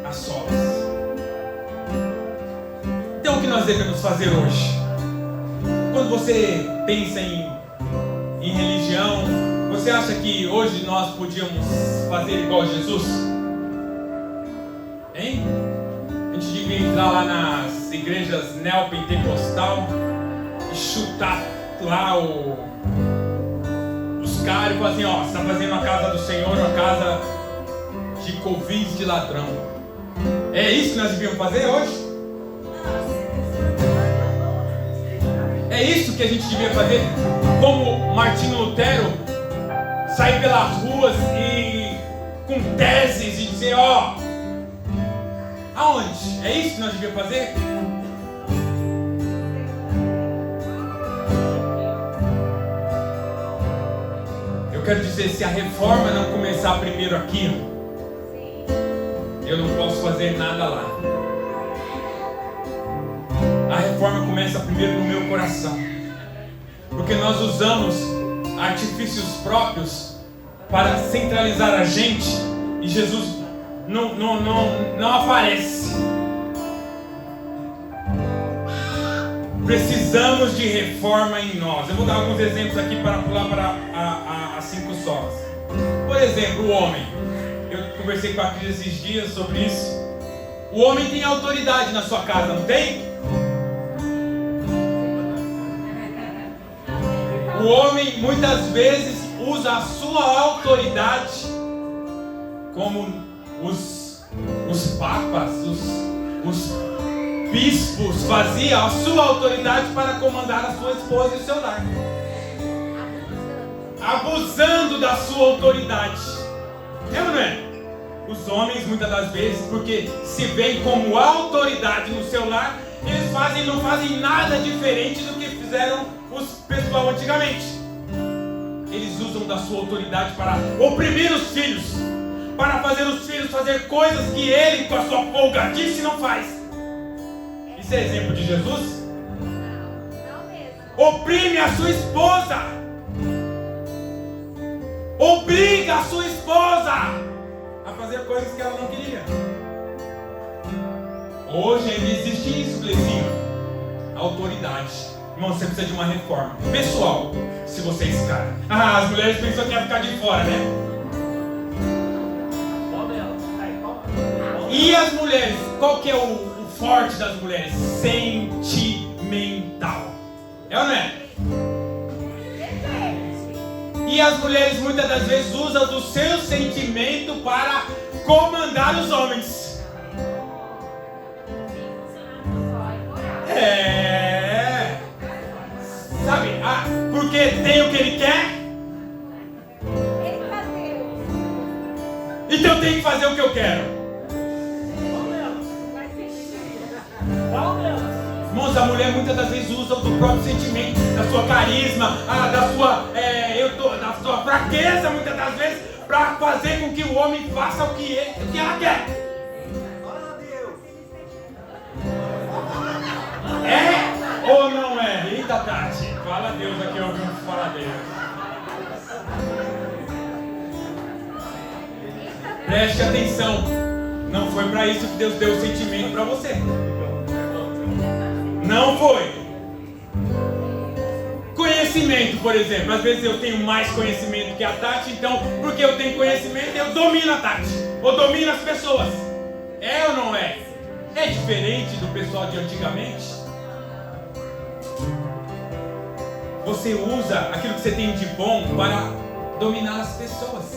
as solas. Então o que nós devemos fazer hoje? Quando você pensa em religião, você acha que hoje nós podíamos fazer igual a Jesus? Hein? A gente devia entrar lá nas igrejas neopentecostal e chutar lá os caras e falar assim, ó, você está fazendo a casa do Senhor uma casa de covis de ladrão. É isso que nós devíamos fazer hoje? É isso que a gente devia fazer? Como Martinho Lutero, sair pelas ruas e com teses e dizer, ó, aonde? É isso que nós devíamos fazer? Eu quero dizer, se a reforma não começar primeiro aqui, eu não posso fazer nada lá. A reforma começa primeiro no meu coração. Porque nós usamos artifícios próprios para centralizar a gente e Jesus não aparece. Precisamos de reforma em nós. Eu vou dar alguns exemplos aqui para pular para as 5 solas. Por exemplo, o homem. Eu conversei com a Cris esses dias sobre isso. O homem tem autoridade na sua casa, não tem? O homem muitas vezes usa a sua autoridade como os papas, os bispos faziam a sua autoridade para comandar a sua esposa e o seu lar. Abusando da sua autoridade. É ou não é? Os homens muitas das vezes, porque se veem como autoridade no seu lar, eles não fazem nada diferente do que fizeram os pessoal antigamente. Eles usam da sua autoridade para oprimir os filhos, para fazer os filhos fazer coisas que ele, com a sua folgadice, não faz. Isso é exemplo de Jesus? Não mesmo. Oprime a sua esposa, obriga a sua esposa a fazer coisas que ela não queria. Hoje ainda existe isso, Glezinho. Autoridade. Irmão, você precisa de uma reforma pessoal. Se você é esse cara. As mulheres pensam que ia ficar de fora, né? E as mulheres? Qual que é o forte das mulheres? Sentimental. É ou não é? E as mulheres muitas das vezes usam do seu sentimento para comandar os homens. Sabe? Porque tem o que ele quer. Então tem que fazer o que eu quero. Irmãos, a mulher muitas das vezes usa do próprio sentimento, da sua carisma, da sua fraqueza, muitas das vezes, para fazer com que o homem faça o que ela quer. É ou não é? Eita, Tati, fala a Deus aqui, ouvimos falar a Deus. Preste atenção, não foi para isso que Deus deu o sentimento para você. Não foi. Conhecimento, por exemplo. Às vezes eu tenho mais conhecimento que a Tati, então, porque eu tenho conhecimento, eu domino a Tati, ou domino as pessoas. É ou não é? É diferente do pessoal de antigamente? Você usa aquilo que você tem de bom para dominar as pessoas.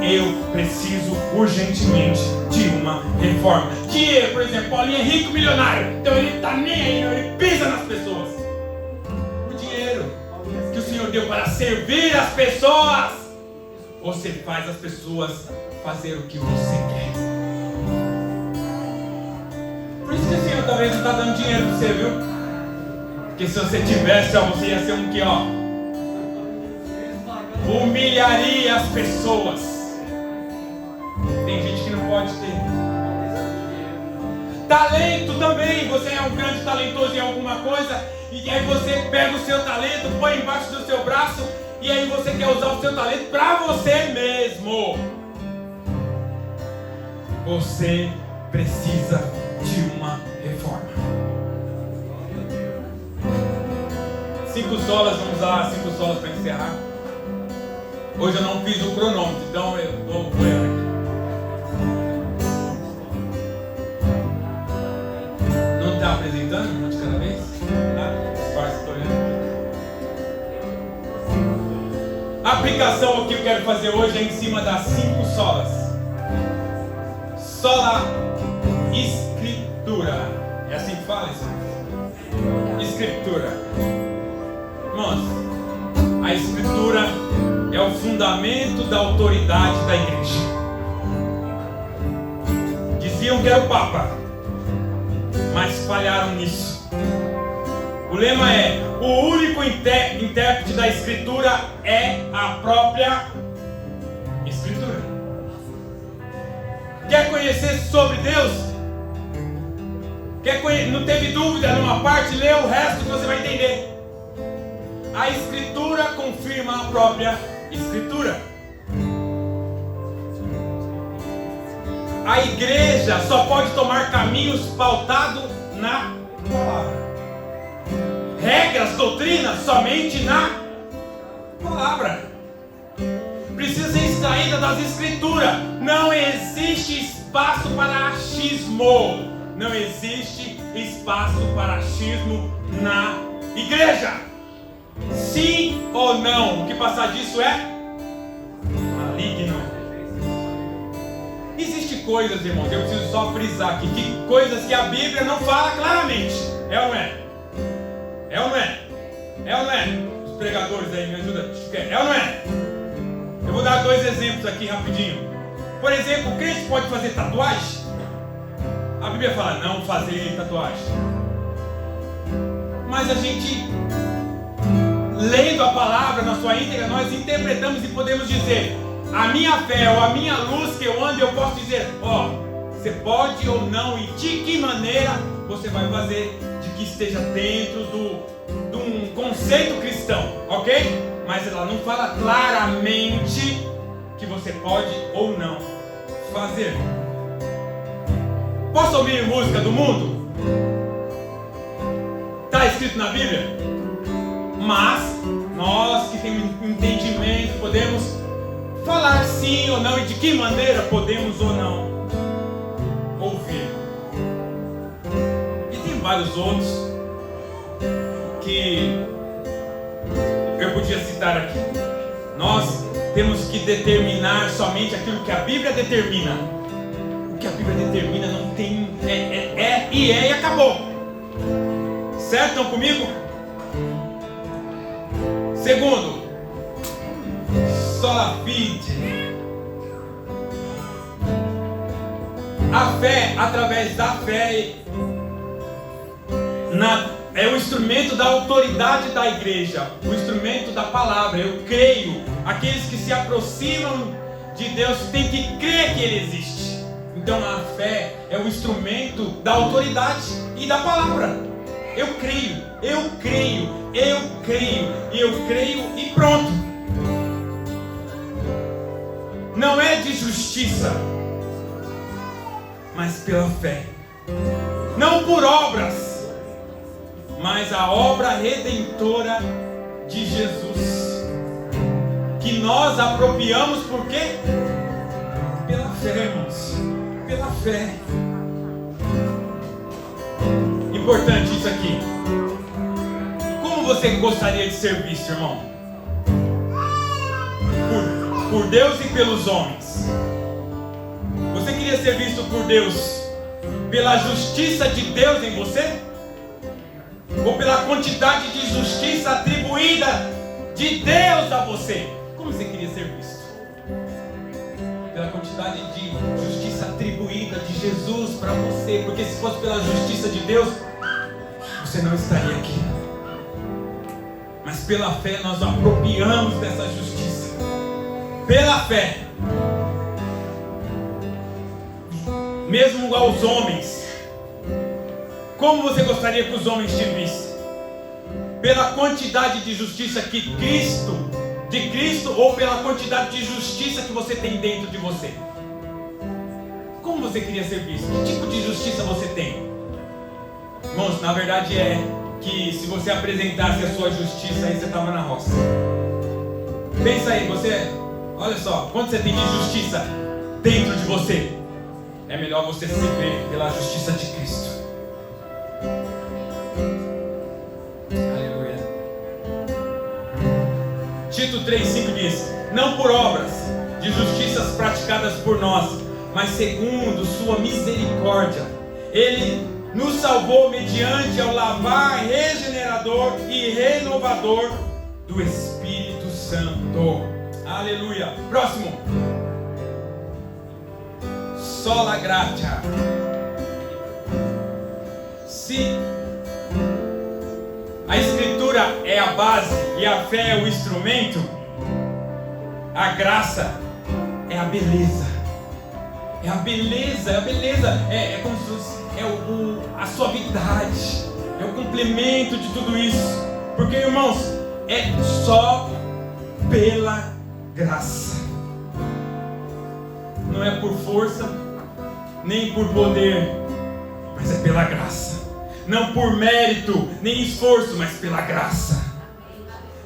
Eu preciso urgentemente de uma reforma. Dinheiro, por exemplo, Paulinho é rico, milionário, então ele está nem aí, ele pisa nas pessoas. O dinheiro que o Senhor deu para servir as pessoas, você faz as pessoas fazer o que você quer. Por isso que o Senhor talvez não está dando dinheiro para você, viu? Porque se você tivesse, você ia ser um que, humilharia as pessoas. Tem gente que não pode ter. Talento também. Você é um grande talentoso em alguma coisa, e aí você pega o seu talento, põe embaixo do seu braço, e aí você quer usar o seu talento para você mesmo. Você precisa de uma reforma. 5 solas, vamos lá, 5 solas para encerrar. Hoje eu não fiz o cronômetro, então eu estou voando aqui. Não está apresentando uma de cada vez? Estou olhando. A aplicação que eu quero fazer hoje é em cima das 5 solas. Sola Escritura. É assim que fala isso? Escritura. Irmãos, a Escritura é o fundamento da autoridade da igreja. Diziam que era o Papa, mas falharam nisso. O lema é: o único intérprete da Escritura é a própria Escritura. Quer conhecer sobre Deus? Não teve dúvida numa parte? Lê o resto que você vai entender. A Escritura confirma a própria Escritura. A igreja só pode tomar caminhos pautados na palavra. Regras, doutrinas, somente na palavra. Precisa ser extraída das Escrituras. Não existe espaço para achismo. Não existe espaço para achismo na igreja. Sim ou não? O que passar disso é maligno. Existem coisas, irmãos, eu preciso só frisar aqui, que coisas que a Bíblia não fala claramente. É ou não é? É ou não é? É ou não é? Os pregadores aí, me ajudam. É ou não é? Eu vou dar 2 exemplos aqui rapidinho. Por exemplo, o crente pode fazer tatuagem? A Bíblia fala não fazer tatuagem. Mas a gente, lendo a palavra na sua íntegra, nós interpretamos e podemos dizer: a minha fé ou a minha luz que eu ando, eu posso dizer, você pode ou não, e de que maneira você vai fazer, de que esteja dentro de um conceito cristão, ok? Mas ela não fala claramente que você pode ou não fazer. Posso ouvir música do mundo? Está escrito na Bíblia? Mas nós que temos entendimento podemos falar sim ou não, e de que maneira podemos ou não ouvir. E tem vários outros que eu podia citar aqui. Nós temos que determinar somente aquilo que a Bíblia determina. O que a Bíblia determina não tem e acabou. Certo? Estão comigo? Segundo, sola fide. A fé, através da fé é o instrumento da autoridade da igreja, o instrumento da palavra. Eu creio. Aqueles que se aproximam de Deus têm que crer que Ele existe. Então a fé é o instrumento da autoridade e da palavra. Eu creio, eu creio, eu creio, eu creio e pronto. Não é de justiça, mas pela fé. Não por obras, mas a obra redentora de Jesus, que nós apropriamos por quê? Pela fé, irmãos. Pela fé. Importante isso aqui. Como você gostaria de ser visto, irmão? Por Deus e pelos homens. Você queria ser visto por Deus pela justiça de Deus em você? Ou pela quantidade de justiça atribuída de Deus a você? Como você queria ser visto? Pela quantidade de justiça atribuída de Jesus para você. Porque se fosse pela justiça de Deus, você não estaria aqui. Mas pela fé nós apropriamos dessa justiça. Pela fé. Mesmo aos homens. Como você gostaria que os homens te vissem? Pela quantidade de justiça que de Cristo, ou pela quantidade de justiça que você tem dentro de você? Como você queria ser visto? Que tipo de justiça você tem? Irmãos, na verdade é que se você apresentasse a sua justiça, aí você estava na roça. Pensa aí, olha só, quanto você tem de justiça dentro de você? É melhor você se ver pela justiça de Cristo. Aleluia. Tito 3,5 diz: não por obras de justiças praticadas por nós, mas segundo sua misericórdia, Ele nos salvou mediante ao lavar regenerador e renovador do Espírito Santo. Aleluia. Próximo. Sola gratia. Se a Escritura é a base e a fé é o instrumento, a graça é a beleza. É a beleza, é como se fosse a suavidade, é o complemento de tudo isso. Porque, irmãos, é só pela graça. Não é por força, nem por poder, mas é pela graça. Não por mérito, nem esforço, mas pela graça.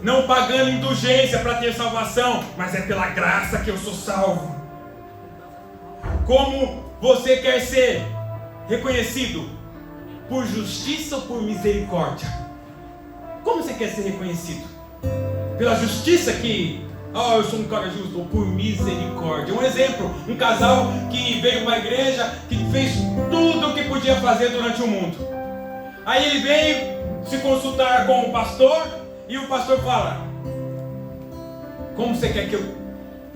Não pagando indulgência para ter salvação, mas é pela graça que eu sou salvo. Como você quer ser reconhecido? Por justiça ou por misericórdia? Como você quer ser reconhecido? Pela justiça que... eu sou um cara justo, ou por misericórdia. Um exemplo, um casal que veio para a igreja, que fez tudo o que podia fazer durante o mundo. Aí ele veio se consultar com o pastor, e o pastor fala: como você quer que eu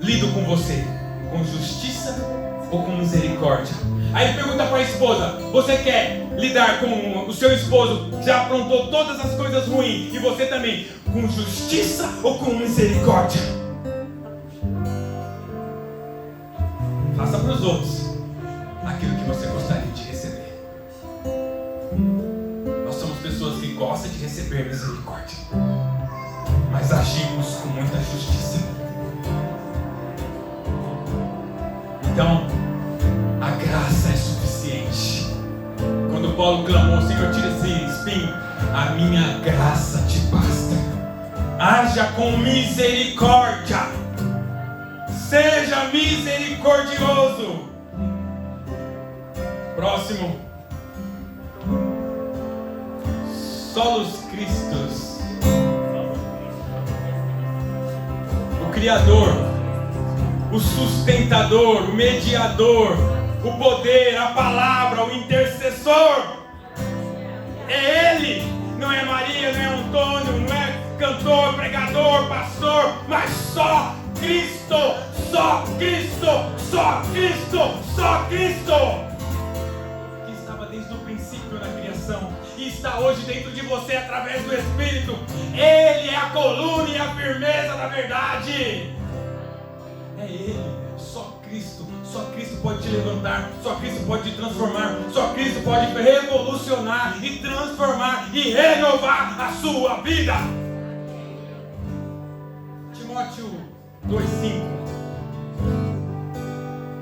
lido com você? Com justiça ou com misericórdia? Aí pergunta para a esposa: você quer lidar com o seu esposo que já aprontou todas as coisas ruins, e você também, com justiça ou com misericórdia? Faça para os outros aquilo que você gostaria de receber. Nós somos pessoas que gostam de receber misericórdia, mas agimos com muita justiça. Então, a graça é suficiente. Quando Paulo clamou: Senhor, tira esse espinho, a minha graça te basta. Haja com misericórdia. Seja misericordioso. Próximo. Solus Christus. O Criador, o sustentador, o mediador, o poder, a palavra, o intercessor. É Ele. Não é Maria, não é Antônio, não é cantor, pregador, pastor, mas só Cristo, só Cristo, só Cristo, só Cristo. Que estava desde o princípio na criação e está hoje dentro de você através do Espírito. Ele é a coluna e a firmeza da verdade. É Ele, só Cristo pode te levantar, só Cristo pode te transformar, só Cristo pode revolucionar e transformar e renovar a sua vida. Timóteo 2,5.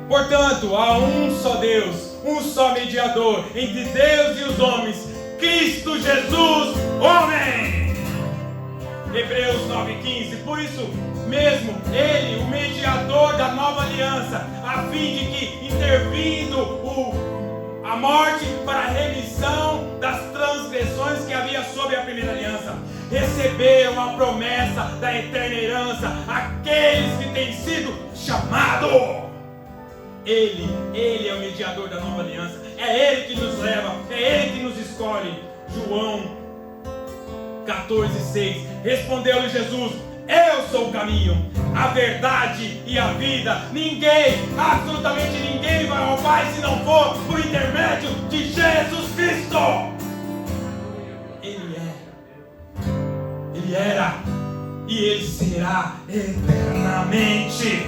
Portanto, há um só Deus, um só mediador entre Deus e os homens, Cristo Jesus, homem. Hebreus 9,15. Por isso mesmo, Ele, o mediador da nova aliança, a fim de que, intervindo a morte para a remissão das transgressões que havia sob a primeira aliança, receberam a promessa da eterna herança, aqueles que têm sido chamados. Ele é o mediador da nova aliança, é Ele que nos leva, é Ele que nos escolhe. João 14,6. Respondeu-lhe Jesus: eu sou o caminho, a verdade e a vida. Ninguém, absolutamente ninguém vai ao Pai se não for por intermédio de Jesus Cristo. Ele é, Ele era e Ele será eternamente.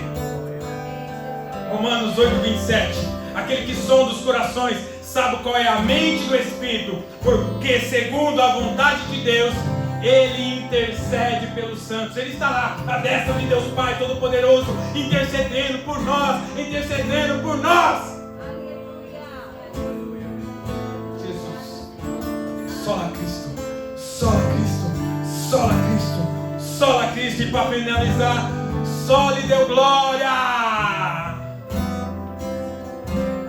Romanos 8,27. Aquele que sonda os corações sabe qual é a mente do Espírito, porque segundo a vontade de Deus Ele intercede pelos santos. Ele está lá, à destra de Deus Pai Todo-Poderoso, intercedendo por nós, intercedendo por nós. Jesus, sola Cristo, sola Cristo, sola Cristo, sola Cristo. E para finalizar, só lhe deu glória.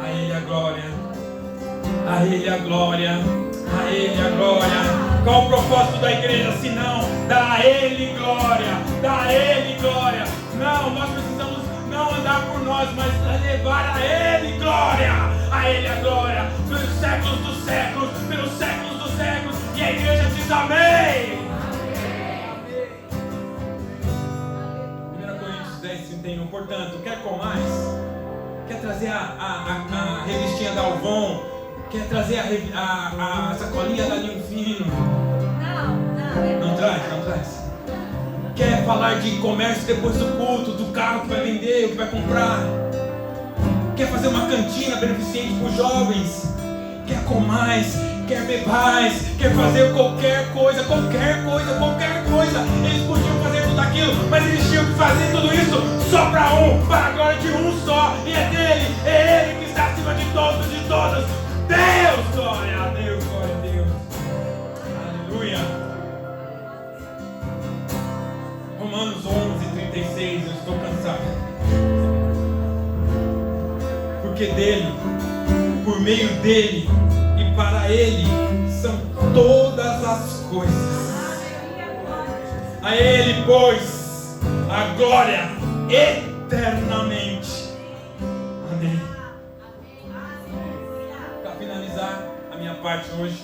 A Ele a glória, a Ele a glória, a Ele a glória. Qual o propósito da igreja, se não dar a Ele glória, dar a Ele glória? Não, nós precisamos não andar por nós, mas levar a Ele glória, a Ele a glória, pelos séculos dos séculos, pelos séculos dos séculos. E a igreja diz amém. 1 Coríntios 10:31. Portanto, quer comais? Quer trazer a revistinha da Alvon? Quer trazer a sacolinha da Linho Fino? Não traz. Quer falar de comércio depois do culto, do carro que vai vender, o que vai comprar? Quer fazer uma cantina beneficente para os jovens? Quer comais? Quer bebais? Quer fazer qualquer coisa? Eles podiam fazer tudo aquilo, mas eles tinham que fazer tudo isso só para a glória de um só, e é dele, é Ele que está acima de todos e de todas. Deus, glória a Deus, glória a Deus. Aleluia. Romanos 11:36. Eu estou cansado. Porque dele, por meio dele e para ele são todas as coisas. A Ele, pois, a glória eternamente. Amém. A minha parte hoje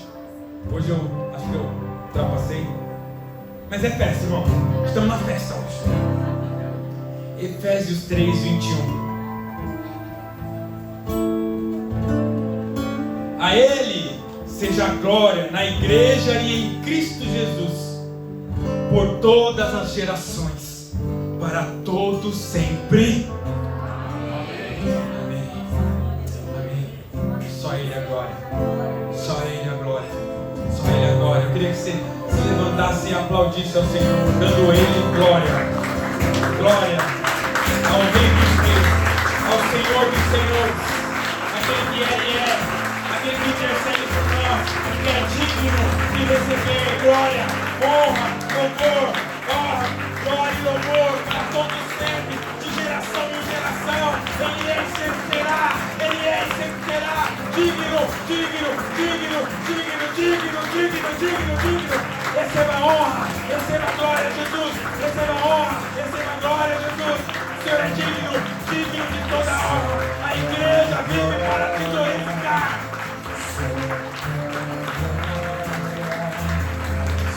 eu acho que eu ultrapassei, mas é festa, irmão. Estamos na festa hoje. Efésios 3:21. A Ele seja a glória na igreja e em Cristo Jesus por todas as gerações, para todos sempre. Só Ele a glória, só Ele a glória, só Ele a glória. Eu queria que você se levantasse e aplaudisse ao Senhor, dando a Ele glória, glória ao Rei dos Reis, ao Senhor dos Senhores, aquele que Ele é, aquele que intercede por nós, que é digno de receber glória, honra, louvor, glória e louvor para todos sempre, de geração em geração. Ele é e sempre será, Ele é e sempre será. Digno. Receba a honra, receba a glória, Jesus, receba a honra,